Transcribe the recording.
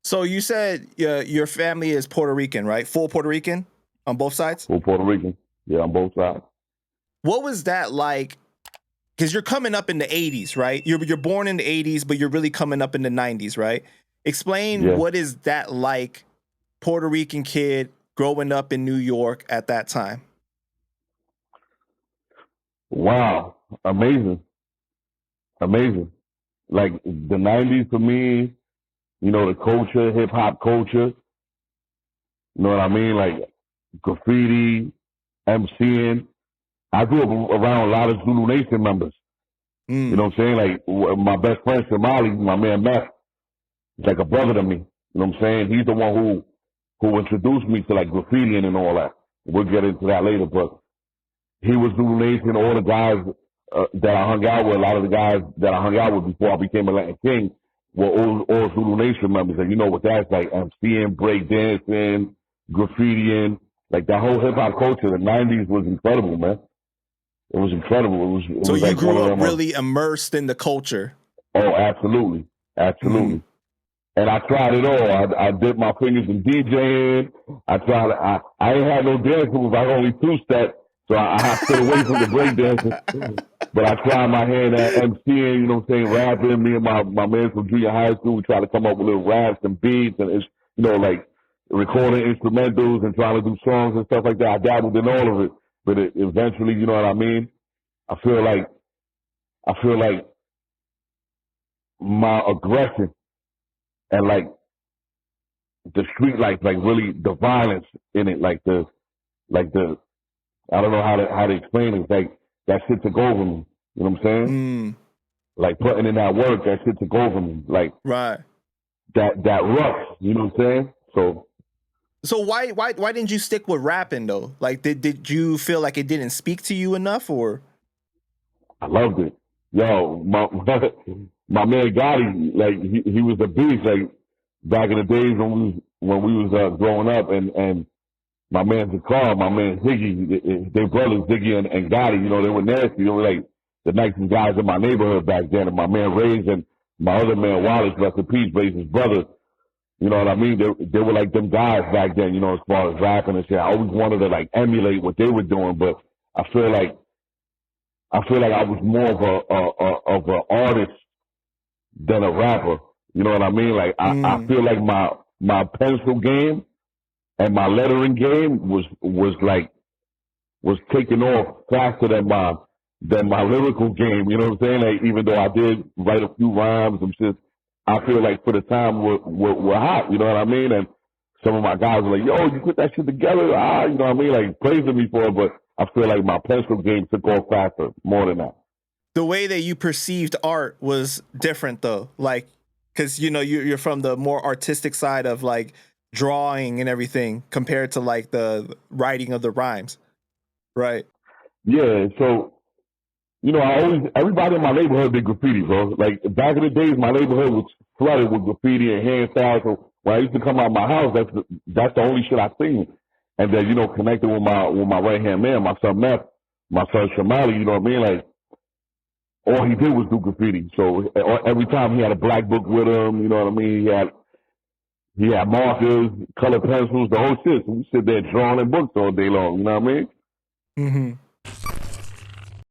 So you said your family is Puerto Rican, right? Full Puerto Rican on both sides? Full Puerto Rican. Yeah, on both sides. What was that like? Because you're coming up in the 80s, right? You're born in the 80s, but you're really coming up in the 90s, right? Explain what is that like, Puerto Rican kid growing up in New York at that time? Wow. Amazing. Amazing. Like the 90s for me, you know, the culture, hip hop culture, you know what I mean? Like graffiti, MCing. I grew up around a lot of Zulu Nation members. You know what I'm saying? Like my best friend, Shamali, my man Matt, is like a brother to me. You know what I'm saying? He's the one who introduced me to like graffiti and all that. We'll get into that later, but he was Zulu Nation. All the guys that I hung out with, a lot of the guys that I hung out with before I became a Latin King were all Zulu Nation members. And you know what that's like, MCing, breakdancing, graffitiing, like that whole hip hop culture. The 90s was incredible, man. It was incredible. It so was you like grew up really immersed in the culture. Oh, absolutely. Absolutely. And I tried it all. I dipped my fingers in DJing. I ain't had no dance moves. I only two-step, so I stayed away from the breakdancing. But I tried my hand at MCing, you know what I'm saying, rapping. Me and my man from junior high school, we tried to come up with little raps and beats and, it's, you know, like recording instrumentals and trying to do songs and stuff like that. I dabbled in all of it. But eventually, you know what I mean? I feel like my aggression and like the street life, like really the violence in it, like the I don't know how to explain it. It's like that shit took over me. You know what I'm saying? Like putting in that work, that shit took over me. Like right. That rush. You know what I'm saying? So why didn't you stick with rapping though? Like did you feel like it didn't speak to you enough, or? I loved it. Yo, my man Gotti, like he was a beast. Like back in the days when we was growing up, and my man Zakar, my man Ziggy, their brothers Ziggy and Gotti, you know, they were nasty. They were like the nicest guys in my neighborhood back then. And my man Ray's and my other man Wallace, rest in peace, Ray's brother. You know what I mean? They were like them guys back then, you know, as far as rapping and shit. I always wanted to like emulate what they were doing, but I feel like I was more of an artist than a rapper. You know what I mean? Like I feel like my pencil game and my lettering game was taking off faster than my lyrical game. You know what I'm saying? Like even though I did write a few rhymes and shit, I feel like for the time we're hot. You know what I mean? And some of my guys were like, "Yo, you put that shit together." You know what I mean? Like praising me for it, but I feel like my pencil game took off faster, more than that. The way that you perceived art was different though, like, because you know you're from the more artistic side of like drawing and everything compared to like the writing of the rhymes, right? Yeah. So you know, everybody in my neighborhood did graffiti, bro. Like back in the days, my neighborhood was flooded with graffiti and hand styles. So when I used to come out of my house, that's the only shit I seen. And then, you know, connected with my right hand man, my son Matt, my son Shamali, you know what I mean? Like all he did was do graffiti. So every time he had a black book with him, you know what I mean? He had markers, colored pencils, the whole shit. So we sit there drawing in books all day long, you know what I mean?